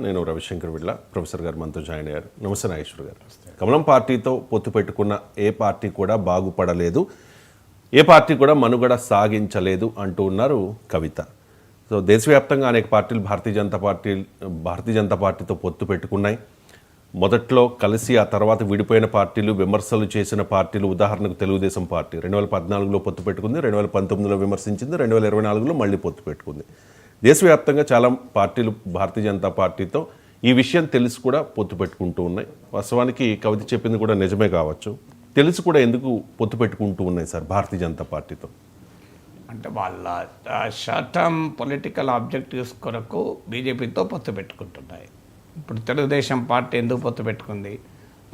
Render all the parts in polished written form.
నేను రవిశంకర్ విడ్ల ప్రొఫెసర్ గారు మనతో జాయిన్ అయ్యారు. నమస్తే నాగేశ్వర్ గారు. కమలం పార్టీతో పొత్తు పెట్టుకున్న ఏ పార్టీ కూడా బాగుపడలేదు, ఏ పార్టీ కూడా మనుగడ సాగించలేదు అంటూ ఉన్నారు కవిత. సో దేశవ్యాప్తంగా అనేక పార్టీలు భారతీయ జనతా పార్టీతో పొత్తు పెట్టుకున్నాయి. మొదట్లో కలిసి ఆ తర్వాత విడిపోయిన పార్టీలు, విమర్శలు చేసిన పార్టీలు, ఉదాహరణకు తెలుగుదేశం పార్టీ 2014లో పొత్తు పెట్టుకుంది, 2019లో విమర్శించింది, 2024లో మళ్ళీ పొత్తు పెట్టుకుంది. దేశవ్యాప్తంగా చాలా పార్టీలు భారతీయ జనతా పార్టీతో ఈ విషయం తెలిసి కూడా పొత్తు పెట్టుకుంటూ ఉన్నాయి. వాస్తవానికి కవిత చెప్పింది కూడా నిజమే కావచ్చు. తెలిసి కూడా ఎందుకు పొత్తు పెట్టుకుంటూ ఉన్నాయి సార్ భారతీయ జనతా పార్టీతో? అంటే వాళ్ళ షార్ట్ టర్మ్ పొలిటికల్ ఆబ్జెక్టివ్స్ కొరకు బీజేపీతో పొత్తు పెట్టుకుంటున్నాయి. ఇప్పుడు తెలుగుదేశం పార్టీ ఎందుకు పొత్తు పెట్టుకుంది?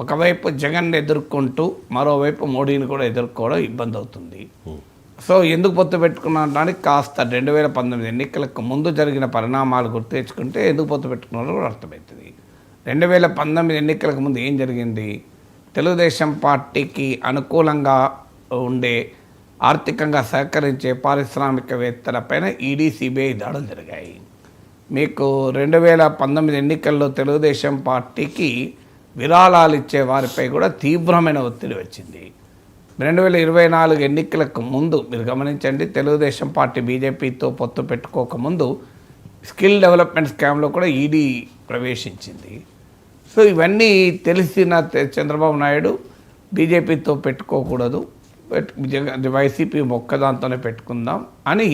ఒకవైపు జగన్ ఎదుర్కొంటూ మరోవైపు మోడీని కూడా ఎదుర్కోవడం ఇబ్బంది అవుతుంది. సో ఎందుకు పొత్తు పెట్టుకున్నానికి కాస్త 2019 ఎన్నికలకు ముందు జరిగిన పరిణామాలు గుర్తు తెచ్చుకుంటే ఎందుకు పొత్తు పెట్టుకున్నారో కూడా అర్థమవుతుంది. 2019 ఎన్నికలకు ముందు ఏం జరిగింది? తెలుగుదేశం పార్టీకి అనుకూలంగా ఉండే, ఆర్థికంగా సహకరించే పారిశ్రామికవేత్తలపైన ఈడీ, సిబిఐ దాడులు జరిగాయి. మీకు 2019 ఎన్నికల్లో తెలుగుదేశం పార్టీకి విరాళాలు ఇచ్చే వారిపై కూడా తీవ్రమైన ఒత్తిడి వచ్చింది. 2024 ఎన్నికలకు ముందు మీరు గమనించండి, తెలుగుదేశం పార్టీ బీజేపీతో పొత్తు పెట్టుకోకముందు స్కిల్ డెవలప్మెంట్ స్కామ్లో కూడా ఈడీ ప్రవేశించింది. సో ఇవన్నీ తెలిసిన చంద్రబాబు నాయుడు బీజేపీతో పెట్టుకోకూడదు, వైసీపీ ఒక్కదాంతోనే పెట్టుకుందాం అని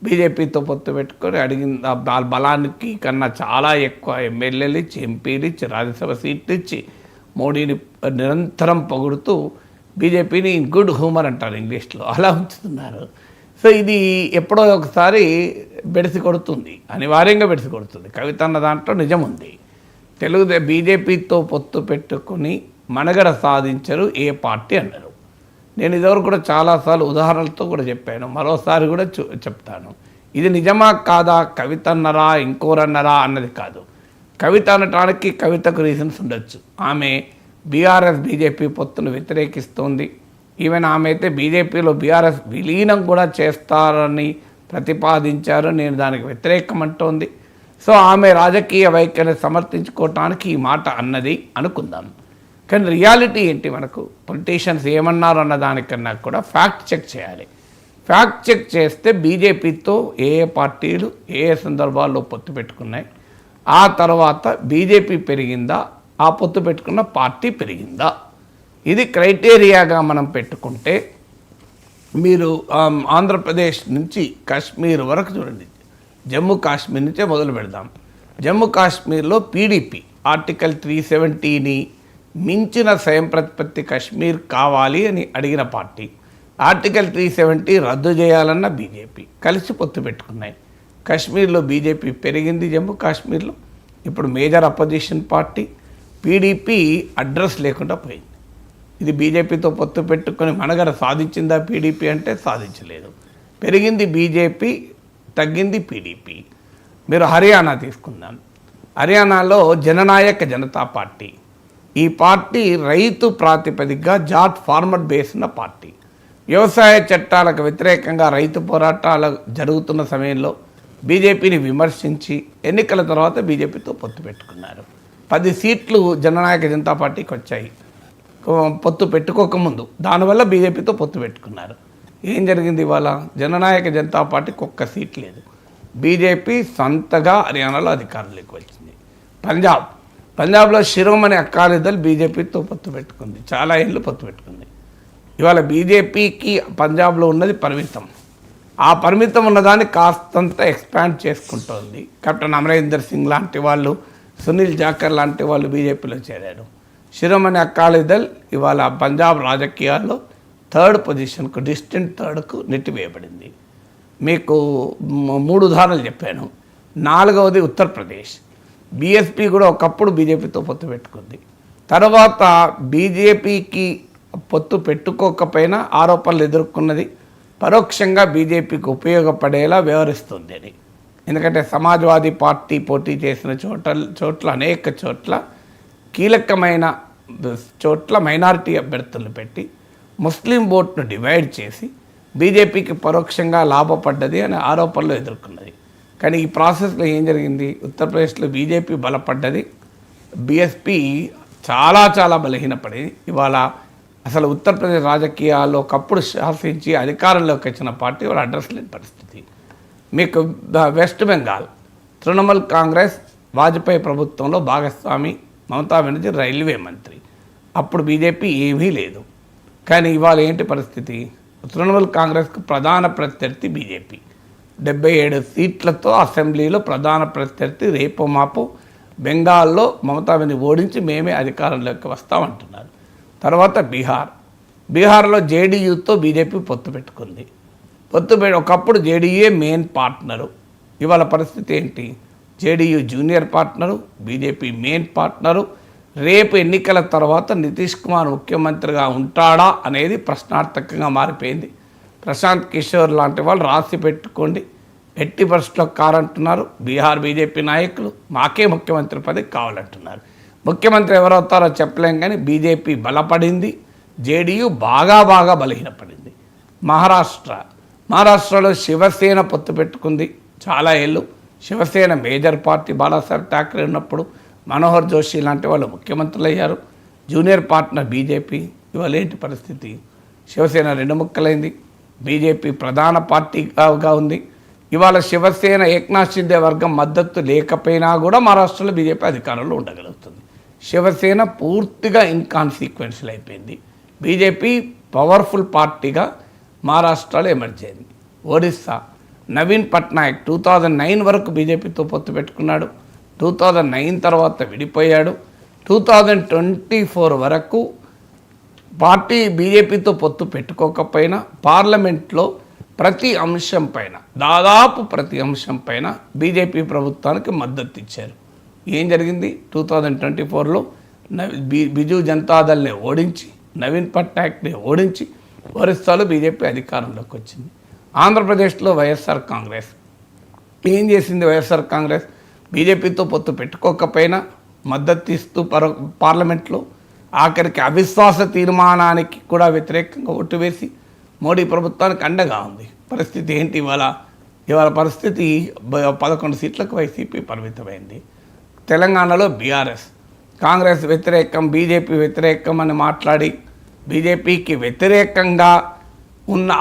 బీజేపీతో పొత్తు పెట్టుకొని అడిగిన బలానికి కన్నా చాలా ఎక్కువ ఎమ్మెల్యేలు ఇచ్చి, ఎంపీలు ఇచ్చి, రాజ్యసభ సీట్లు ఇచ్చి మోడీని నిరంతరం పొగుడుతూ బీజేపీని గుడ్ హ్యూమర్ అంటారు ఇంగ్లీష్లో, అలా ఉంచుతున్నారు. సో ఇది ఎప్పుడో ఒకసారి బెడిసి కొడుతుంది, అనివార్యంగా బెడిసి కొడుతుంది. కవిత అన్న దాంట్లో నిజం ఉంది. బీజేపీతో పొత్తు పెట్టుకుని మనుగడ సాధించరు ఏ పార్టీ అన్నారు. నేను ఇదివరకు కూడా చాలాసార్లు ఉదాహరణలతో కూడా చెప్పాను, మరోసారి కూడా చెప్తాను. ఇది నిజమా కాదా, కవిత అన్నరా ఇంకోరన్నరా అన్నది కాదు. కవిత అనటానికి కవితకు రీజన్స్ ఉండొచ్చు. ఆమె బీఆర్ఎస్ బీజేపీ పొత్తును వ్యతిరేకిస్తోంది. ఈవెన్ ఆమె అయితే బీజేపీలో బీఆర్ఎస్ విలీనం కూడా చేస్తారని ప్రతిపాదించారు, నేను దానికి వ్యతిరేకమంటోంది. సో ఆమె రాజకీయ వైఖరిని సమర్థించుకోవటానికి ఈ మాట అన్నది అనుకుందాం. కానీ రియాలిటీ ఏంటి? మనకు పొలిటీషియన్స్ ఏమన్నారు అన్న దానికన్నా కూడా ఫ్యాక్ట్ చెక్ చేయాలి. ఫ్యాక్ట్ చెక్ చేస్తే బీజేపీతో ఏ పార్టీలు ఏ సందర్భాల్లో పొత్తు పెట్టుకున్నాయి, ఆ తర్వాత బీజేపీ పెరిగిందా, ఆ పొత్తు పెట్టుకున్న పార్టీ పెరిగిందా, ఇది క్రైటీరియాగా మనం పెట్టుకుంటే మీరు ఆంధ్రప్రదేశ్ నుంచి కాశ్మీర్ వరకు చూడండి. జమ్మూ కాశ్మీర్ నుంచే మొదలు పెడదాం. జమ్మూ కాశ్మీర్లో పీడీపీ ఆర్టికల్ 370ని మించిన స్వయం ప్రతిపత్తి కాశ్మీర్ కావాలి అని అడిగిన పార్టీ, ఆర్టికల్ 370 రద్దు చేయాలన్న బీజేపీ కలిసి పొత్తు పెట్టుకున్నాయి. కాశ్మీర్లో బీజేపీ పెరిగింది, జమ్మూ కాశ్మీర్లో ఇప్పుడు major opposition party. PDP address లేకుండా పోయింది. ఇది బీజేపీతో పొత్తు పెట్టుకొని మనుగడ సాధించిందా పీడీపీ అంటే? సాధించలేదు. పెరిగింది బీజేపీ, తగ్గింది పీడీపీ. మీరు హర్యానా తీసుకుందాం. హర్యానాలో జననాయక జనతా పార్టీ, ఈ పార్టీ రైతు ప్రాతిపదికగా జాట్ ఫార్మర్ బేస్ ఉన్న పార్టీ. వ్యవసాయ చట్టాలకు వ్యతిరేకంగా రైతు పోరాటాలు జరుగుతున్న సమయంలో బీజేపీని విమర్శించి ఎన్నికల తర్వాత బీజేపీతో పొత్తు పెట్టుకున్నారు. 10 సీట్లు జననాయక జనతా పార్టీకి వచ్చాయి పొత్తు పెట్టుకోకముందు. దానివల్ల బీజేపీతో పొత్తు పెట్టుకున్నారు. ఏం జరిగింది? ఇవాళ జననాయక జనతా పార్టీకి 1 సీట్ లేదు. బీజేపీ సొంతగా హర్యానాలో అధికారంలోకి వచ్చింది. పంజాబ్లో శిరోమణి అకాలీదళ్ బీజేపీతో పొత్తు పెట్టుకుంది, చాలా ఏళ్ళు పొత్తు పెట్టుకుంది. ఇవాళ బీజేపీకి పంజాబ్లో ఉన్నది పరిమితం. ఆ పరిమితం ఉన్నదాన్ని కాస్తంత ఎక్స్పాండ్ చేసుకుంటోంది. కెప్టెన్ అమరీందర్ సింగ్ లాంటి వాళ్ళు, సునీల్ జాఖర్ లాంటి వాళ్ళు బీజేపీలో చేరారు. శిరోమణి అకాలీదళ్ ఇవాళ పంజాబ్ రాజకీయాల్లో 3rd పొజిషన్కు, డిస్టెంట్ 3rdకు నెట్టివేయబడింది. మీకు 3 ఉదాహరణలు చెప్పాను. 4వది ఉత్తరప్రదేశ్. బీఎస్పీ కూడా ఒకప్పుడు బీజేపీతో పొత్తు పెట్టుకుంది. తర్వాత బీజేపీకి పొత్తు పెట్టుకోకపోయినా ఆరోపణలు ఎదుర్కొన్నది, పరోక్షంగా బీజేపీకి ఉపయోగపడేలా వ్యవహరిస్తుంది అని. ఎందుకంటే సమాజ్వాదీ పార్టీ పోటీ చేసిన చోట్ల అనేక చోట్ల కీలకమైన చోట్ల మైనారిటీ అభ్యర్థులను పెట్టి ముస్లిం ఓట్ను డివైడ్ చేసి బీజేపీకి పరోక్షంగా లాభపడ్డది అనే ఆరోపణలు ఎదుర్కొన్నది. కానీ ఈ ప్రాసెస్లో ఏం జరిగింది? ఉత్తరప్రదేశ్లో బీజేపీ బలపడ్డది, బీఎస్పీ చాలా చాలా బలహీనపడింది. ఇవాళ అసలు ఉత్తరప్రదేశ్ రాజకీయాల్లో ఒకప్పుడు శాసించి అధికారంలోకి వచ్చిన పార్టీ వాళ్ళు అడ్రస్ లేని పరిస్థితి. మీకు వెస్ట్ బెంగాల్ తృణమూల్ కాంగ్రెస్ వాజ్పేయి ప్రభుత్వంలో భాగస్వామి, మమతా బెనర్జీ రైల్వే మంత్రి. అప్పుడు బీజేపీ ఏమీ లేదు. కానీ ఇవాళ ఏంటి పరిస్థితి? తృణమూల్ కాంగ్రెస్కు ప్రధాన ప్రత్యర్థి బీజేపీ. 77 సీట్లతో అసెంబ్లీలో ప్రధాన ప్రత్యర్థి. రేపు మాపు బెంగాల్లో మమతా బెనర్జీ ఓడించి మేమే అధికారంలోకి వస్తామంటున్నారు. తర్వాత బీహార్లో జేడీయూతో బీజేపీ పొత్తు పెట్టుకుంది. ఒకప్పుడు జేడీయూ మెయిన్ పార్ట్నరు. ఇవాళ పరిస్థితి ఏంటి? JDU junior partner, BJP main partner. రేపు ఎన్నికల తర్వాత నితీష్ కుమార్ ముఖ్యమంత్రిగా ఉంటాడా అనేది ప్రశ్నార్థకంగా మారిపోయింది. ప్రశాంత్ కిషోర్ లాంటి వాళ్ళు రాసి పెట్టుకోండి, ఎట్టి పరిస్థితుల్లో కారంటున్నారు. బీహార్ బీజేపీ నాయకులు మాకే ముఖ్యమంత్రి పదవి కావాలంటున్నారు. ముఖ్యమంత్రి ఎవరవుతారో చెప్పలేం, కానీ బీజేపీ బలపడింది, జేడీయూ బాగా బలహీనపడింది. మహారాష్ట్రలో శివసేన పొత్తు పెట్టుకుంది చాలా ఏళ్ళు. శివసేన మేజర్ పార్టీ, బాలాసాహెబ్ ఠాక్రే ఉన్నప్పుడు మనోహర్ జోషి లాంటి వాళ్ళు ముఖ్యమంత్రులు అయ్యారు. Junior partner BJP. ఇవాళ ఏంటి పరిస్థితి? శివసేన 2 ముక్కలైంది, బీజేపీ ప్రధాన పార్టీగా ఉంది. ఇవాళ శివసేన ఏక్నాథ్ షిండే వర్గం మద్దతు లేకపోయినా కూడా మహారాష్ట్రలో బీజేపీ అధికారంలో ఉండగలుగుతుంది. శివసేన పూర్తిగా ఇన్కాన్సిక్వెన్షియల్ అయిపోయింది. బీజేపీ పవర్ఫుల్ పార్టీగా మహారాష్ట్రలో ఎమర్జ్ అయింది. ఒడిస్సా నవీన్ పట్నాయక్ 2009 వరకు బీజేపీతో పొత్తు పెట్టుకున్నాడు. 2009 తర్వాత విడిపోయాడు. 2024 వరకు పార్టీ బీజేపీతో పొత్తు పెట్టుకోకపోయినా పార్లమెంట్లో దాదాపు ప్రతి అంశం పైన బీజేపీ ప్రభుత్వానికి మద్దతు ఇచ్చారు. ఏం జరిగింది? 2024లో బిజు జనతాదళ్ని ఓడించి, నవీన్ పట్నాయక్ని ఓడించి ఒరిస్సాలో బీజేపీ అధికారంలోకి వచ్చింది. ఆంధ్రప్రదేశ్లో వైఎస్ఆర్ కాంగ్రెస్ ఏం చేసింది? వైఎస్ఆర్ కాంగ్రెస్ బీజేపీతో పొత్తు పెట్టుకోకపోయినా మద్దతు ఇస్తూ పార్లమెంట్లో ఆఖరికి అవిశ్వాస తీర్మానానికి కూడా వ్యతిరేకంగా ఓటు వేసి మోడీ ప్రభుత్వానికి అండగా ఉంది. పరిస్థితి ఏంటి ఇవాళ పరిస్థితి 11 సీట్లకు వైసీపీ పరిమితమైంది. తెలంగాణలో బీఆర్ఎస్ కాంగ్రెస్ వ్యతిరేకం, బీజేపీ వ్యతిరేకం అని మాట్లాడి బీజేపీకి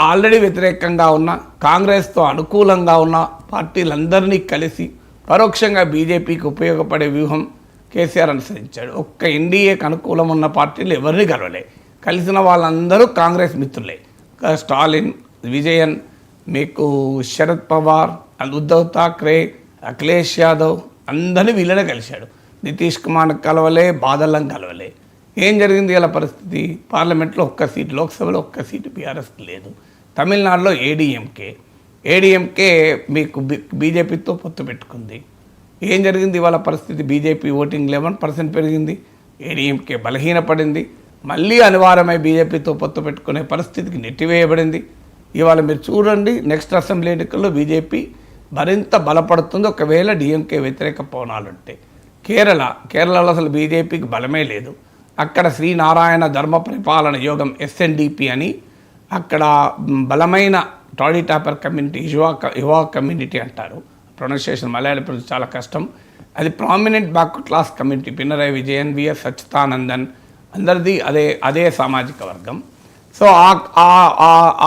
ఆల్రెడీ వ్యతిరేకంగా ఉన్న కాంగ్రెస్తో అనుకూలంగా ఉన్న పార్టీలందరినీ కలిసి పరోక్షంగా బీజేపీకి ఉపయోగపడే వ్యూహం కేసీఆర్ అనుసరించాడు. ఒక్క ఎన్డీఏకి అనుకూలం ఉన్న పార్టీలు ఎవరిని కలవలే. కలిసిన వాళ్ళందరూ కాంగ్రెస్ మిత్రులే. స్టాలిన్, విజయన్, మీకు శరద్ పవార్, ఉద్ధవ్ ఠాక్రే, అఖిలేష్ యాదవ్ అందరినీ వీళ్ళనే కలిశాడు. నితీష్ కుమార్ కలవలే, బాదల్లం కలవలే. ఏం జరిగింది ఇలా పరిస్థితి? పార్లమెంట్లో 1 సీటు, లోక్సభలో 1 సీటు బీఆర్ఎస్కి లేదు. తమిళనాడులో ఏడీఎంకే మీకు బీజేపీతో పొత్తు పెట్టుకుంది. ఏం జరిగింది ఇవాళ పరిస్థితి? బీజేపీ ఓటింగ్ 11% పెరిగింది, ఏడీఎంకే బలహీనపడింది. మళ్ళీ అనివార్యమై బీజేపీతో పొత్తు పెట్టుకునే పరిస్థితికి నెట్టివేయబడింది. ఇవాళ మీరు చూడండి, నెక్స్ట్ అసెంబ్లీ ఎన్నికల్లో బీజేపీ మరింత బలపడుతుంది ఒకవేళ డిఎంకే వ్యతిరేక పవనాలు ఉంటే. కేరళలో అసలు బీజేపీకి బలమే లేదు. అక్కడ శ్రీనారాయణ ధర్మ పరిపాలన యోగం SNDP అని అక్కడ బలమైన టాడీ టాపర్ కమ్యూనిటీ, యువా కమ్యూనిటీ అంటారు. ప్రొనౌన్సియేషన్ మలయాళం చాలా కష్టం. అది prominent backward class community. Pinarayi Vijayan, VS Achuthanandan అందరిది అదే సామాజిక వర్గం. సో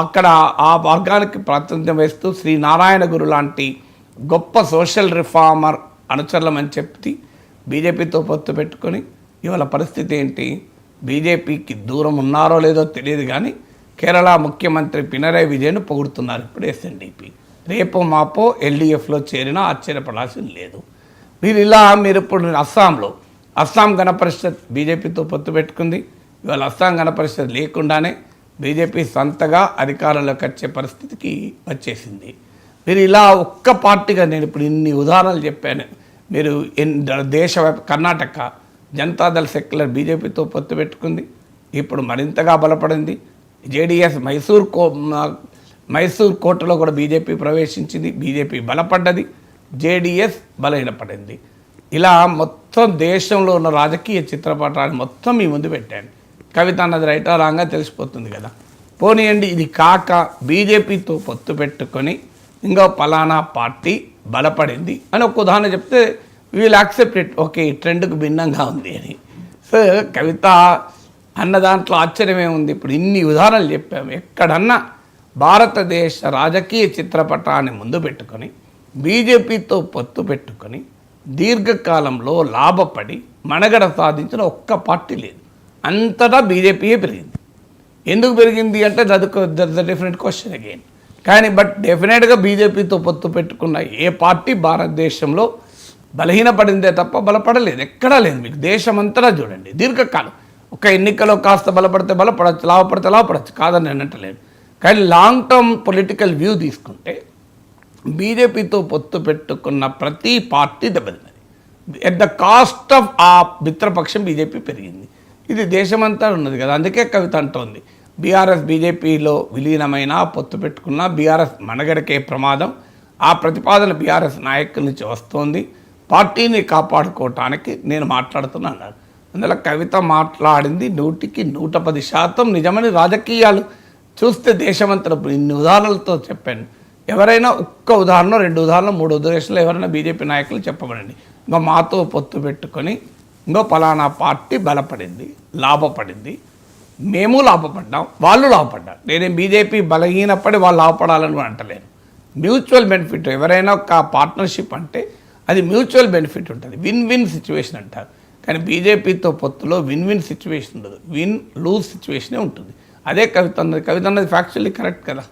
అక్కడ ఆ వర్గానికి ప్రాతినిధ్యం వేస్తూ శ్రీనారాయణ గురు లాంటి గొప్ప సోషల్ రిఫార్మర్ అనుచరులమని చెప్పి బీజేపీతో పొత్తు పెట్టుకొని ఇవాళ పరిస్థితి ఏంటి? బీజేపీకి దూరం ఉన్నారో లేదో తెలియదు, కానీ కేరళ ముఖ్యమంత్రి పినరయ్ విజయన్ పొగుడుతున్నారు ఇప్పుడు SNDP. రేపో మాపో LDFలో చేరినా ఆశ్చర్యపడాల్సిన లేదు. మీరు ఇప్పుడు అస్సాం గణ పరిషత్ బీజేపీతో పొత్తు పెట్టుకుంది. ఇవాళ అస్సాం గణ పరిషత్ లేకుండానే బీజేపీ సొంతగా అధికారంలోకి వచ్చే పరిస్థితికి వచ్చేసింది. మీరు ఇలా ఒక్క పార్టీగా, నేను ఇప్పుడు ఇన్ని ఉదాహరణలు చెప్పాను. మీరు కర్ణాటక జనతాదళ్ సెక్యులర్ బీజేపీతో పొత్తు పెట్టుకుంది, ఇప్పుడు మరింతగా బలపడింది. JDS మైసూర్ కోటలో కూడా బీజేపీ ప్రవేశించింది, బీజేపీ బలపడ్డది, JDS బలహీనపడింది. ఇలా మొత్తం దేశంలో ఉన్న రాజకీయ చిత్రపటాన్ని మొత్తం మీ ముందు పెట్టాను. కవిత అన్నది రైటా రాంగా తెలిసిపోతుంది కదా. పోనీయండి, ఇది కాక బీజేపీతో పొత్తు పెట్టుకొని ఇంకో పలానా పార్టీ బలపడింది అని ఒక ఉదాహరణ చెప్తే వీల్ యాక్సెప్ట్ ఇట్, ఓకే ఈ ట్రెండ్కు భిన్నంగా ఉంది అని. సో కవిత అన్న దాంట్లో ఆశ్చర్యమే ఉంది. ఇప్పుడు ఇన్ని ఉదాహరణలు చెప్పాము. ఎక్కడన్నా భారతదేశ రాజకీయ చిత్రపటాన్ని ముందు పెట్టుకొని బీజేపీతో పొత్తు పెట్టుకొని దీర్ఘకాలంలో లాభపడి మనుగడ సాధించిన ఒక్క పార్టీ లేదు. అంతటా బీజేపీయే పెరిగింది. ఎందుకు పెరిగింది అంటే that's the different question again. కానీ బట్ డెఫినెట్గా బీజేపీతో పొత్తు పెట్టుకున్న ఏ పార్టీ భారతదేశంలో బలహీనపడిందే తప్ప బలపడలేదు. ఎక్కడా లేదు. మీకు దేశమంతటా చూడండి దీర్ఘకాలం ఒక ఎన్నికలో కాస్త బలపడితే బలపడచ్చు, లాభపడితే లాభపడచ్చు, కాదని నేను అంటలేను. కానీ లాంగ్ టర్మ్ పొలిటికల్ వ్యూ తీసుకుంటే బీజేపీతో పొత్తు పెట్టుకున్న ప్రతి పార్టీ దెబ్బతిన్నది. ఎట్ ద కాస్ట్ ఆఫ్ ఆ మిత్రపక్షం బీజేపీ పెరిగింది. ఇది దేశమంతా ఉన్నది కదా. అందుకే కవిత అంటోంది బీఆర్ఎస్ బీజేపీలో విలీనమైన పొత్తు పెట్టుకున్న బీఆర్ఎస్ మనగడకే ప్రమాదం. ఆ ప్రతిపాదన బీఆర్ఎస్ నాయకుల నుంచి వస్తోంది. పార్టీని కాపాడుకోవటానికి నేను మాట్లాడుతున్నాను. అందులో కవిత మాట్లాడింది 100% నిజమని రాజకీయాలు చూస్తే దేశమంతా ఇన్ని ఉదాహరణలతో చెప్పాను. ఎవరైనా ఒక్క ఉదాహరణ, 2 ఉదాహరణలు, 3 ఉద్దేశాలు ఎవరైనా బీజేపీ నాయకులు చెప్పబడండి. ఇంకా మాతో పొత్తు పెట్టుకొని ఇంకో పలానా పార్టీ బలపడింది, లాభపడింది, మేము లాభపడ్డాం, వాళ్ళు లాభపడ్డారు. నేనేం బీజేపీ బలహీనపడి వాళ్ళు లాభపడాలని అంటలేను. Mutual benefit. ఎవరైనా ఒక పార్ట్నర్షిప్ అంటే అది మ్యూచువల్ బెనిఫిట్ ఉంటుంది, విన్ విన్ సిచ్యువేషన్ అంటారు. కానీ బీజేపీతో పొత్తులో విన్ విన్ సిచ్యువేషన్ ఉండదు, విన్ లూజ్ సిచ్యువేషనే ఉంటుంది. అదే కవిత అన్నది. కవిత అన్నది ఫ్యాక్చువల్లీ కరెక్ట్ కదా.